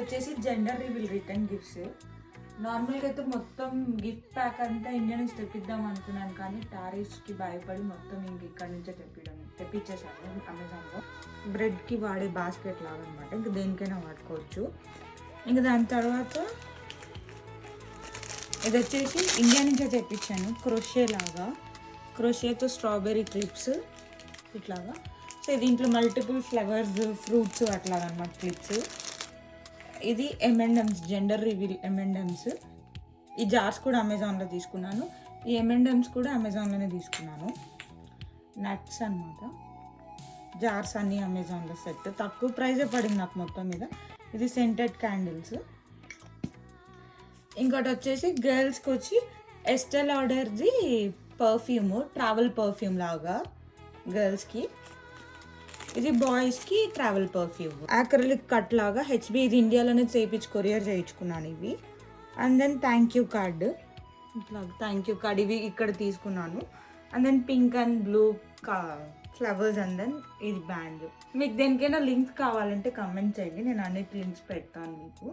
వచ్చేసి gender reveal return gifts. నార్మల్గా అయితే మొత్తం గిఫ్ట్ ప్యాక్ అంతా ఇండియా నుంచి తెప్పిద్దాం అనుకున్నాను, కానీ టారిఫ్స్కి భయపడి మొత్తం ఇంక ఇక్కడ నుంచే తెప్పించేసాను అమెజాన్లో. బ్రెడ్కి వాడే బాస్కెట్ లాగా అనమాట, ఇంక దేనికైనా వాడుకోవచ్చు. ఇంక దాని తర్వాత ఇది వచ్చేసి ఇండియా నుంచే తెప్పించాను, క్రోషే లాగా, క్రోషేతో స్ట్రాబెర్రీ క్లిప్స్ ఇట్లాగా. సో దీంట్లో మల్టిపుల్ ఫ్లవర్స్, ఫ్రూట్స్ అట్లాగనమాట క్లిప్స్. ఇది M&M's జెండర్ రివీల్ M&M's. ఈ జార్స్ కూడా అమెజాన్లో తీసుకున్నాను, ఈ M&M's కూడా అమెజాన్లోనే తీసుకున్నాను. నట్స్ అనమాట, జార్స్ అన్నీ అమెజాన్లో సెట్, తక్కువ ప్రైజే పడింది నాకు మొత్తం మీద. ఇది సెంటెడ్ క్యాండిల్స్. ఇంకోటి వచ్చేసి గర్ల్స్కి వచ్చి ఎస్టె లాడర్ది పర్ఫ్యూమ్, ట్రావెల్ పర్ఫ్యూమ్ లాగా గర్ల్స్కి. ఇది బాయ్స్కి ట్రావెల్ పర్ఫ్యూమ్, యాక్రిలిక్ కట్ లాగా. HB ఇది ఇండియాలోనే కొరియర్ చేయించుకున్నాను ఇవి. And then thank you card, ఇట్లా థ్యాంక్ యూ కార్డ్ ఇవి ఇక్కడ తీసుకున్నాను. And then pink and blue flowers. And then ఇది బ్యాండ్. మీకు దేనికైనా లింక్ కావాలంటే కమెంట్ చేయండి, నేను అన్నిటి లింక్స్ పెడతాను మీకు.